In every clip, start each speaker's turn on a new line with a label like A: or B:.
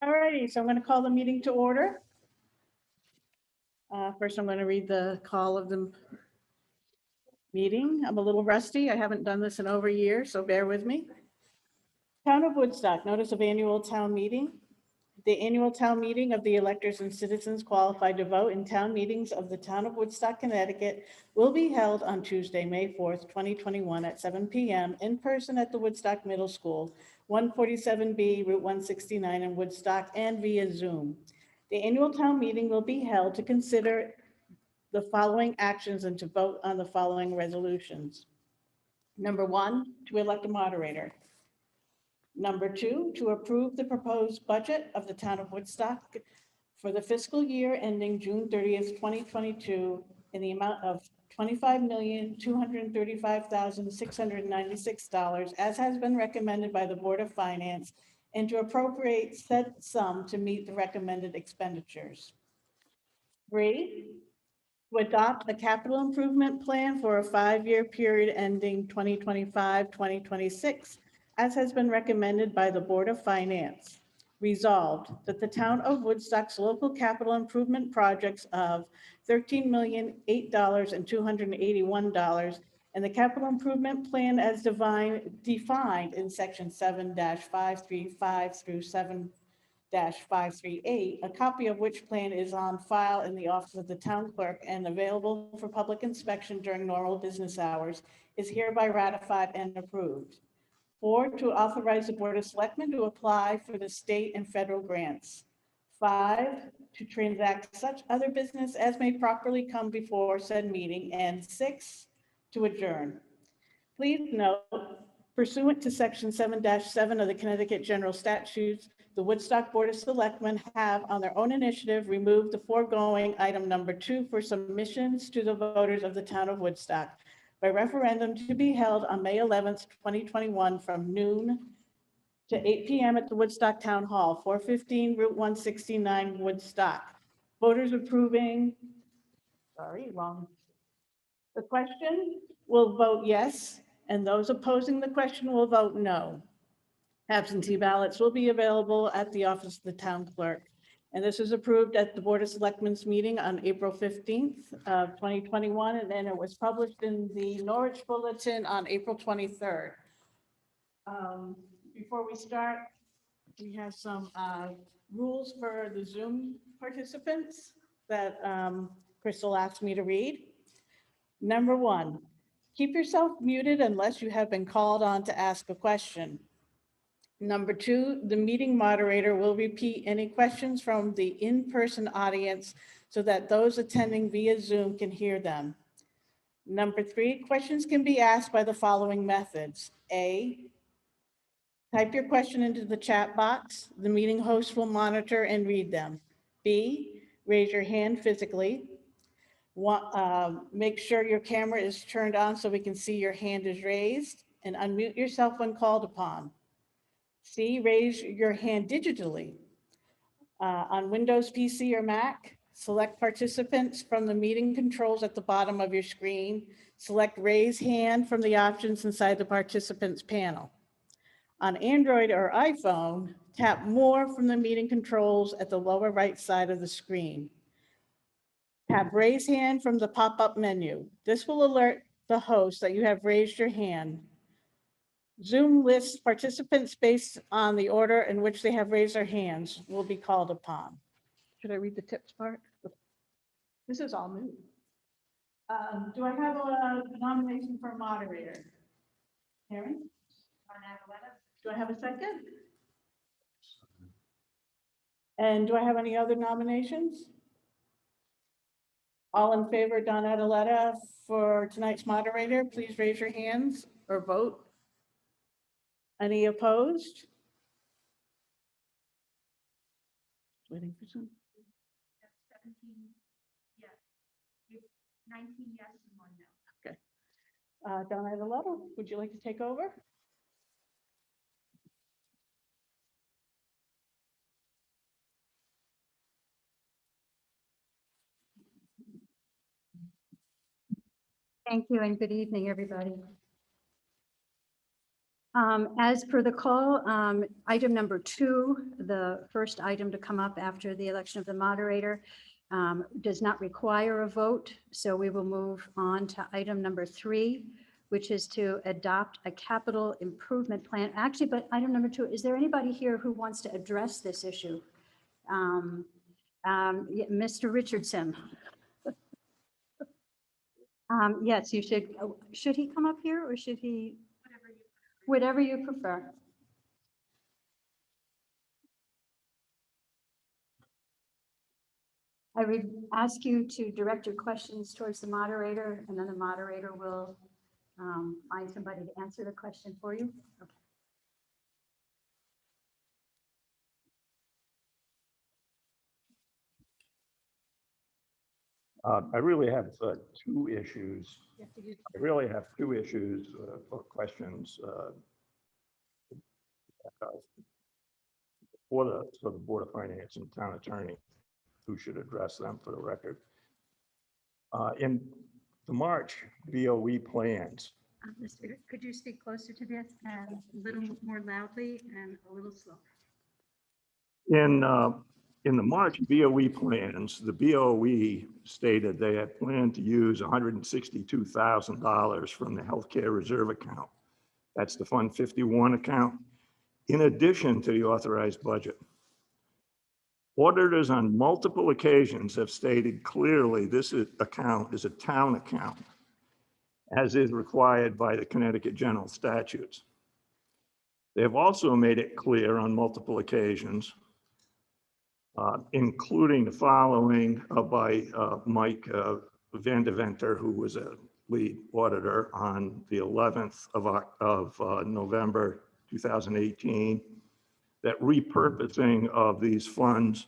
A: All righty, so I'm going to call the meeting to order. First, I'm going to read the call of the meeting. I'm a little rusty. I haven't done this in over a year, so bear with me. Town of Woodstock, notice of annual town meeting. The annual town meeting of the electors and citizens qualified to vote in town meetings of the town of Woodstock, Connecticut will be held on Tuesday, May 4th, 2021 at 7 p.m. in person at the Woodstock Middle School, 147B Route 169 in Woodstock, and via Zoom. The annual town meeting will be held to consider the following actions and to vote on the following resolutions. Number 1, to elect a moderator. Number 2, to approve the proposed budget of the town of Woodstock for the fiscal year ending June 30th, 2022, in the amount of $25,235,696, as has been recommended by the Board of Finance, and to appropriate said sum to meet the recommended expenditures. 3, to adopt a capital improvement plan for a 5-year period ending 2025-2026, as has been recommended by the Board of Finance. Resolved that the town of Woodstock's local capital improvement projects of $13,008,281 and the capital improvement plan as defined in section 7-535 through 7-538, a copy of which plan is on file in the office of the town clerk and available for public inspection during normal business hours, is hereby ratified and approved. 4, to authorize the Board of Selectmen to apply for the state and federal grants. 5, to transact such other business as may properly come before said meeting. And 6, to adjourn. Please note, pursuant to section 7-7 of the Connecticut General Statutes, the Woodstock Board of Selectmen have, on their own initiative, removed the foregoing item number 2 for submissions to the voters of the town of Woodstock by referendum to be held on May 11th, 2021 from noon to 8 p.m. at the Woodstock Town Hall, 415 Route 169, Woodstock. Voters approving, the question will vote yes, and those opposing the question will vote no. Absentee ballots will be available at the office of the town clerk. And this was approved at the Board of Selectmen's meeting on April 15th of 2021, and then it was published in the Norwich Bulletin on April 23rd. Before we start, we have some rules for the Zoom participants that Crystal asked me to read. Number 1, keep yourself muted unless you have been called on to ask a question. Number 2, the meeting moderator will repeat any questions from the in-person audience so that those attending via Zoom can hear them. Number 3, questions can be asked by the following methods. A, type your question into the chat box. The meeting host will monitor and read them. B, raise your hand physically. Make sure your camera is turned on so we can see your hand is raised, and unmute yourself when called upon. C, raise your hand digitally. On Windows PC or Mac, select participants from the meeting controls at the bottom of your screen. Select raise hand from the options inside the participants panel. On Android or iPhone, tap more from the meeting controls at the lower right side of the screen. Tap raise hand from the pop-up menu. This will alert the host that you have raised your hand. Zoom lists participants based on the order in which they have raised their hands will be called upon. Should I read the tips part? This is all new. Do I have a nomination for moderator? Karen? Do I have a second? And do I have any other nominations? All in favor, Don Adaletta for tonight's moderator, please raise your hands or vote. Any opposed? Waiting for some.
B: 17 yes. 19 yes and 1 no.
A: Don Adaletta, would you like to take over?
B: Thank you and good evening, everybody.
C: As per the call, item number 2, the first item to come up after the election of the moderator, does not require a vote. So we will move on to item number 3, which is to adopt a capital improvement plan. Actually, but item number 2, is there anybody here who wants to address this issue? Yeah, Mr. Richardson. Yes, you should he come up here or should he? Whatever you prefer. I would ask you to direct your questions towards the moderator, and then the moderator will find somebody to answer the question for you. Okay.
D: I really have two issues.
C: You have to use-
D: I really have two issues or questions for the Board of Finance and Town Attorney, who should address them for the record. In the March BOE plans,
C: Mr. Could you speak closer to this and a little more loudly and a little slower?
D: in the March BOE plans, the BOE stated they had planned to use $162,000 from the healthcare reserve account. That's the Fund 51 account, in addition to the authorized budget. Auditors on multiple occasions have stated clearly this account is a town account, as is required by the Connecticut General Statutes. They have also made it clear on multiple occasions, including the following by Mike Vandeventer, who was a lead auditor on the 11th of November 2018, that repurposing of these funds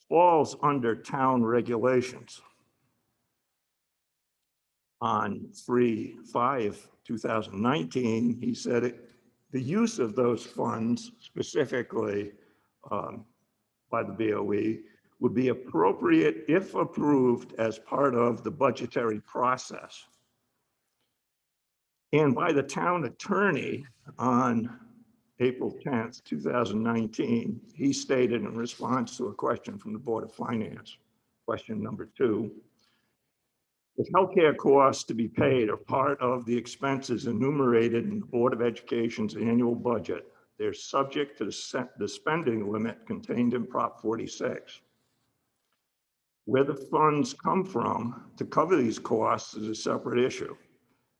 D: falls under town regulations. On 3/5/2019, he said the use of those funds specifically by the BOE would be appropriate if approved as part of the budgetary process. And by the town attorney on April 10th, 2019, he stated in response to a question from the Board of Finance, question number 2, if healthcare costs to be paid are part of the expenses enumerated in the Board of Education's annual budget, they're subject to the spending limit contained in Prop 46. Where the funds come from to cover these costs is a separate issue.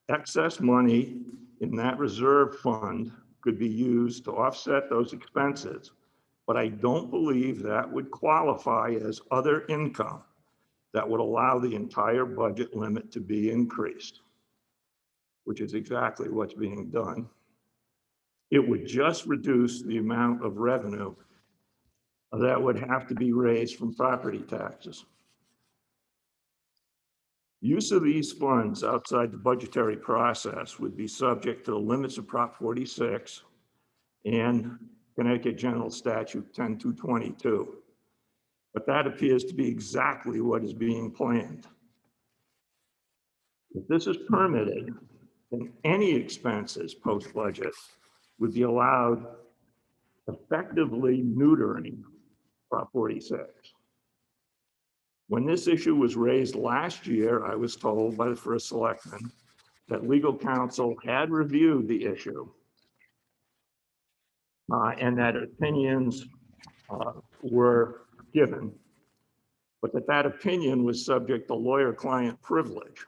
D: Excess money in that reserve fund could be used to offset those expenses, but I don't believe that would qualify as other income that would allow the entire budget limit to be increased, which is exactly what's being done. It would just reduce the amount of revenue that would have to be raised from property taxes. Use of these funds outside the budgetary process would be subject to the limits of Prop 46 and Connecticut General Statute 10222. But that appears to be exactly what is being planned. If this is permitted, then any expenses post-budget would be allowed, effectively neutering Prop 46. When this issue was raised last year, I was told by the first selectman that legal counsel had reviewed the issue and that opinions were given, but that opinion was subject to lawyer-client privilege.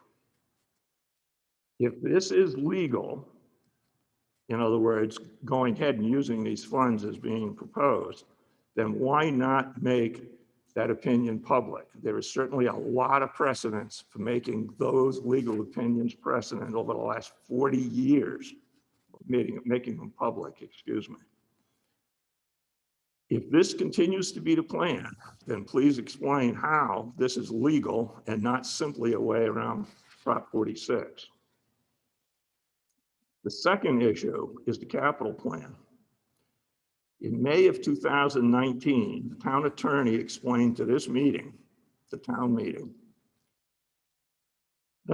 D: If this is legal, in other words, going ahead and using these funds as being proposed, then why not make that opinion public? There is certainly a lot of precedence for making those legal opinions precedent over the last 40 years, making them public, excuse me. If this continues to be the plan, then please explain how this is legal and not simply a way around Prop 46. The second issue is the capital plan. In May of 2019, the town attorney explained to this meeting, the town meeting,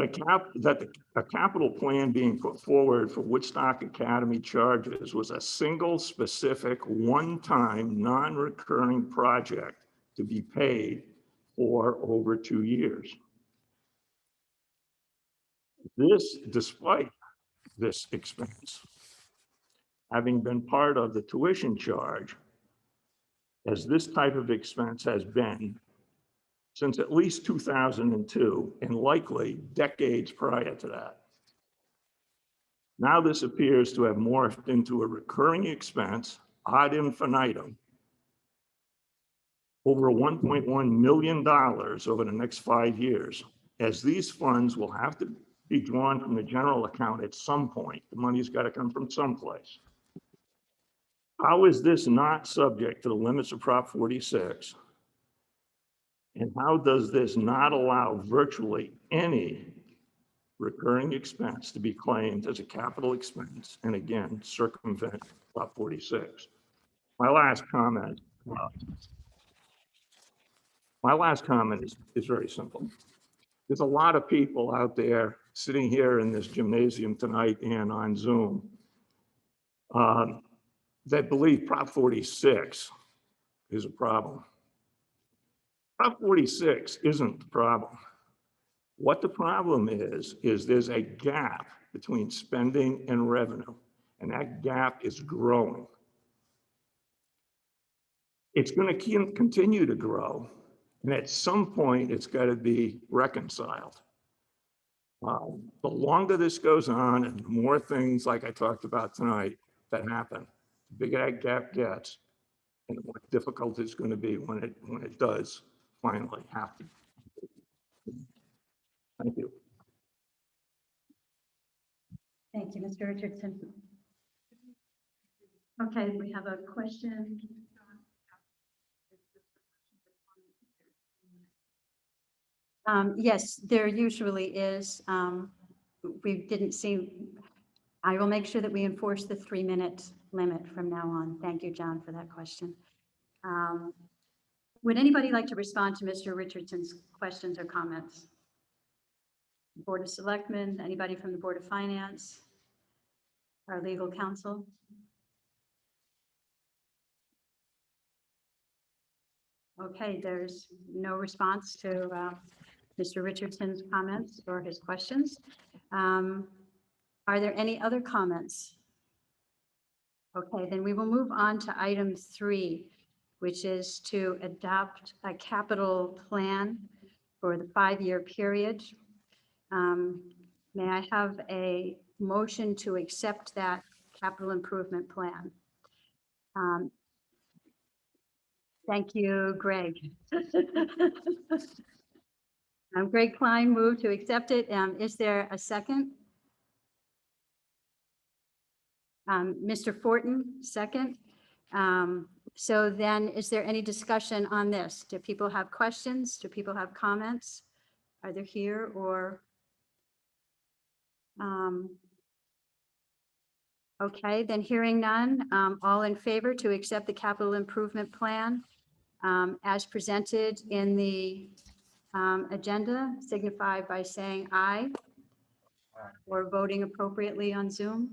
D: a capital plan being put forward for Woodstock Academy charges was a single specific one-time non-recurring project to be paid for over 2 years. This, despite this expense having been part of the tuition charge, as this type of expense has been since at least 2002 and likely decades prior to that. Now this appears to have morphed into a recurring expense ad infinitum, over $1.1 million over the next 5 years, as these funds will have to be drawn from the general account at some point. The money's got to come from someplace. How is this not subject to the limits of Prop 46? And how does this not allow virtually any recurring expense to be claimed as a capital expense, and again, circumvent Prop 46? My last comment is very simple. There's a lot of people out there sitting here in this gymnasium tonight and on Zoom that believe Prop 46 is a problem. Prop 46 isn't the problem. What the problem is there's a gap between spending and revenue, and that gap is growing. It's going to continue to grow, and at some point, it's got to be reconciled. The longer this goes on and the more things like I talked about tonight that happen, the bigger that gap gets, and the more difficult it's going to be when it does finally happen. Thank you.
C: Thank you, Mr. Richardson. Okay, we have a question. Yes, there usually is. We didn't see, I will make sure that we enforce the 3-minute limit from now on. Thank you, John, for that question. Would anybody like to respond to Mr. Richardson's questions or comments? Board of Selectmen, anybody from the Board of Finance? Our legal counsel? Okay, there's no response to Mr. Richardson's comments or his questions. Are there any other comments? Okay, then we will move on to item 3, which is to adopt a capital plan for the 5-year period. May I have a motion to accept that capital improvement plan? Thank you, Greg. Greg Klein moved to accept it. Is there a second? Mr. Fortin, second. So then, is there any discussion on this? Do people have questions? Do people have comments? Either here or? Okay, then hearing none, all in favor to accept the capital improvement plan as presented in the agenda, signify by saying aye or voting appropriately on Zoom.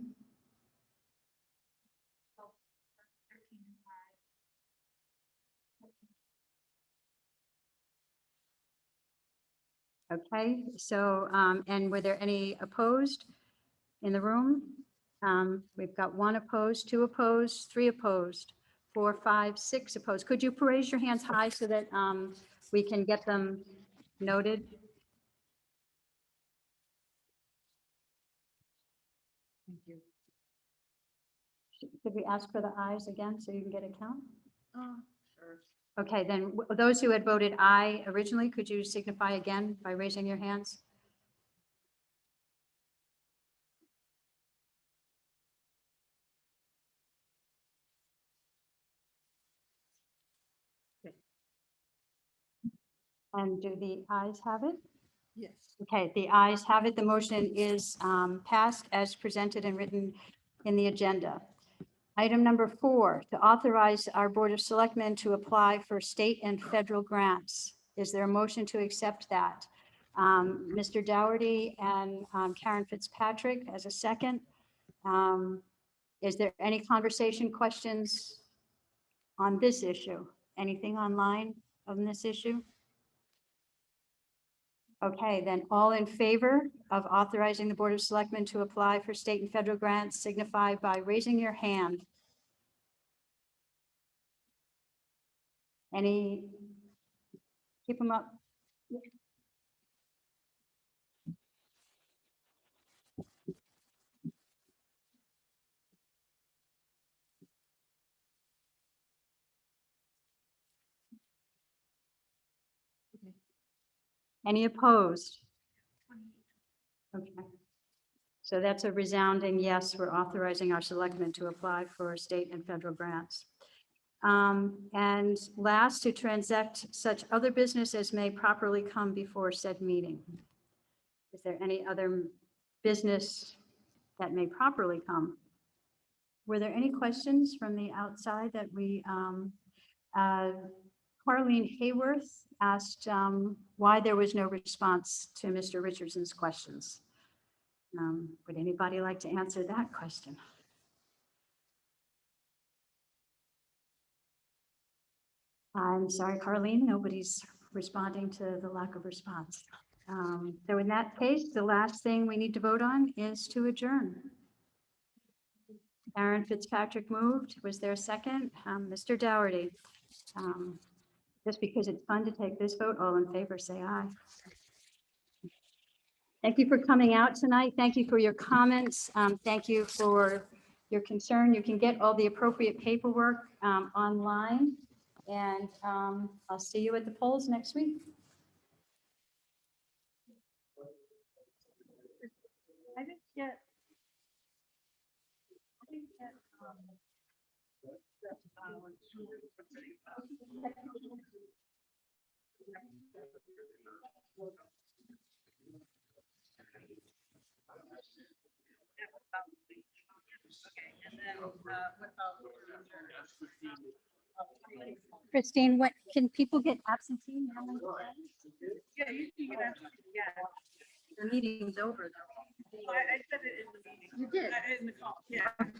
C: Okay, so, and were there any opposed in the room? We've got 1 opposed, 2 opposed, 3 opposed, 4, 5, 6 opposed. Could you raise your hands high so that we can get them noted? Thank you. Could we ask for the ayes again so you can get a count?
B: Sure.
C: Okay, then those who had voted aye originally, could you signify again by raising your hands? And do the ayes have it?
A: Yes.
C: Okay, the ayes have it. The motion is passed as presented and written in the agenda. Item number 4, to authorize our Board of Selectmen to apply for state and federal grants. Is there a motion to accept that? Mr. Dougherty and Karen Fitzpatrick as a second. Is there any conversation, questions on this issue? Anything online on this issue? Okay, then all in favor of authorizing the Board of Selectmen to apply for state and federal grants signify by raising your hand. Any? Keep them up. Any opposed?
B: 28.
C: Okay. So that's a resounding yes, we're authorizing our selectmen to apply for state and federal grants. And last, to transact such other business as may properly come before said meeting. Is there any other business that may properly come? Were there any questions from the outside that we, Carlene Hayworth asked why there was no response to Mr. Richardson's questions. Would anybody like to answer that question? I'm sorry, Carlene, nobody's responding to the lack of response. So in that case, the last thing we need to vote on is to adjourn. Karen Fitzpatrick moved. Was there a second? Mr. Dougherty. Just because it's fun to take this vote, all in favor, say aye. Thank you for coming out tonight. Thank you for your comments. Thank you for your concern. You can get all the appropriate paperwork online. And I'll see you at the polls next week.
B: I didn't get.
C: Christine, what, can people get absentee?
B: Yeah, you can get absentee, yeah.
C: The meeting's over though.
B: I said it in the meeting.
C: You did?
B: In the call, yeah.
C: Okay.